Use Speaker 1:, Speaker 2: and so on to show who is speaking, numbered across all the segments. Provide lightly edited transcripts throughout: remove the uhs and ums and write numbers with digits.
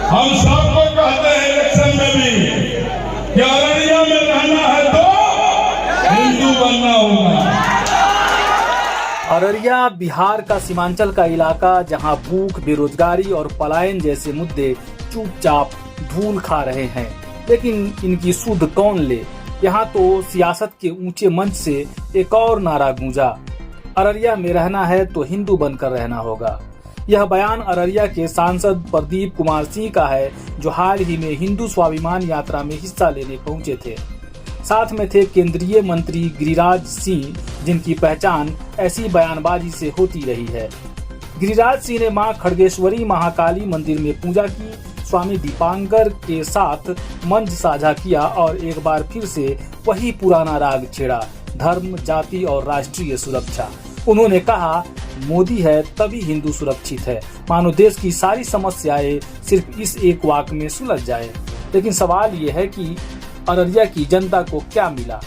Speaker 1: हम सबको कहते हैं इलेक्शन में भी कि अररिया में रहना है तो हिंदू बनना होगा।
Speaker 2: अररिया बिहार का सीमांचल का इलाका जहां भूख, बेरोजगारी और पलायन जैसे मुद्दे चुपचाप धूल खा रहे हैं, लेकिन इनकी सुध कौन ले। यहाँ तो सियासत के ऊंचे मंच से एक और नारा गूंजा, अररिया में रहना है तो हिंदू बनकर रहना होगा। यह बयान अररिया के सांसद प्रदीप कुमार सिंह का है, जो हाल ही में हिंदू स्वाभिमान यात्रा में हिस्सा लेने पहुंचे थे। साथ में थे केंद्रीय मंत्री गिरिराज सिंह, जिनकी पहचान ऐसी बयानबाजी से होती रही है। गिरिराज सिंह ने मां खड़गेश्वरी महाकाली मंदिर में पूजा की, स्वामी दीपांकर के साथ मंच साझा किया और एक बार फिर से वही पुराना राग छेड़ा, धर्म, जाति और राष्ट्रीय सुरक्षा। उन्होंने कहा, मोदी है तभी हिंदू सुरक्षित है, मानो देश की सारी समस्याएं सिर्फ इस एक वाक्य में सुलझ जाए। लेकिन सवाल ये है कि अररिया की जनता को क्या मिला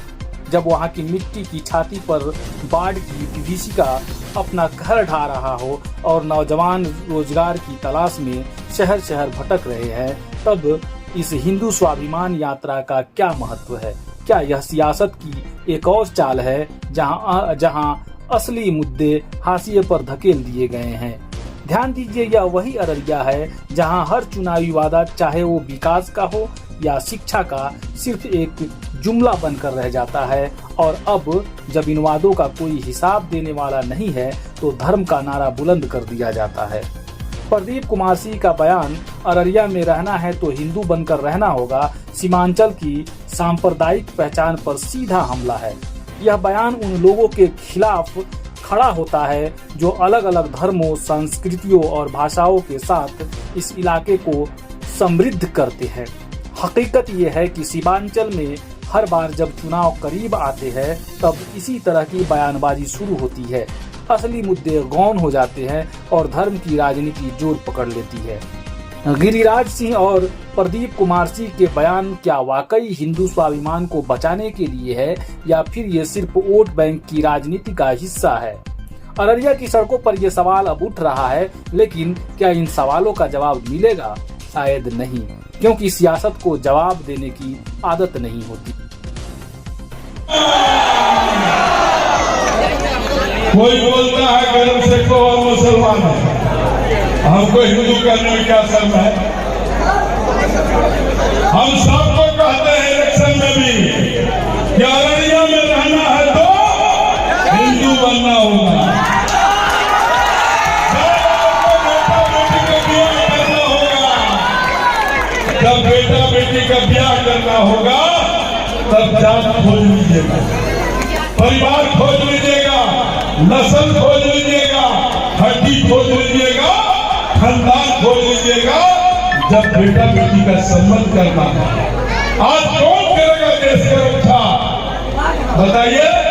Speaker 2: जब वहां की मिट्टी की छाती पर बाढ़ की विभीषिका अपना कहर ढा रहा हो और नौजवान रोजगार की तलाश में शहर शहर भटक रहे हैं। तब इस हिंदू स्वाभिमान यात्रा का क्या महत्व है? क्या यह सियासत की एक और चाल है जहां असली मुद्दे हाशिए पर धकेल दिए गए हैं? ध्यान दीजिए, यह वही अररिया है जहां हर चुनावी वादा, चाहे वो विकास का हो या शिक्षा का, सिर्फ एक जुमला बनकर रह जाता है। और अब जब इन वादों का कोई हिसाब देने वाला नहीं है तो धर्म का नारा बुलंद कर दिया जाता है। प्रदीप कुमार सिंह का बयान, अररिया में रहना है तो हिंदू बनकर रहना होगा, सीमांचल की सांप्रदायिक पहचान पर सीधा हमला है। यह बयान उन लोगों के खिलाफ खड़ा होता है जो अलग अलग धर्मों, संस्कृतियों और भाषाओं के साथ इस इलाके को समृद्ध करते हैं। हकीकत यह है कि सीमांचल में हर बार जब चुनाव करीब आते हैं तब इसी तरह की बयानबाजी शुरू होती है। असली मुद्दे गौन हो जाते हैं और धर्म की राजनीति जोर पकड़ लेती है। गिरिराज सिंह और प्रदीप कुमार सिंह के बयान क्या वाकई हिंदू स्वाभिमान को बचाने के लिए है या फिर ये सिर्फ वोट बैंक की राजनीति का हिस्सा है? अररिया की सड़कों पर यह सवाल अब उठ रहा है, लेकिन क्या इन सवालों का जवाब मिलेगा? शायद नहीं, क्योंकि सियासत को जवाब देने की आदत नहीं होती।
Speaker 1: कोई बोलता है गर्म से को और मुसलमान है, हमको हिंदू करने में क्या शर्म है? हम सबको कहते हैं इलेक्शन में भी कि अररिया में रहना है तो हिंदू बनना होगा। जब बेटा बेटी का ब्याह करना होगा तब जात खोज लीजिएगा, परिवार खोज लीजिएगा, नस्ल खोज लीजिएगा, हड्डी खोज लीजिएगा, खानदान खोज लीजिएगा। जब बेटा बेटी का संबंध करना है, आज कौन करेगा देश की रक्षा? बताइए।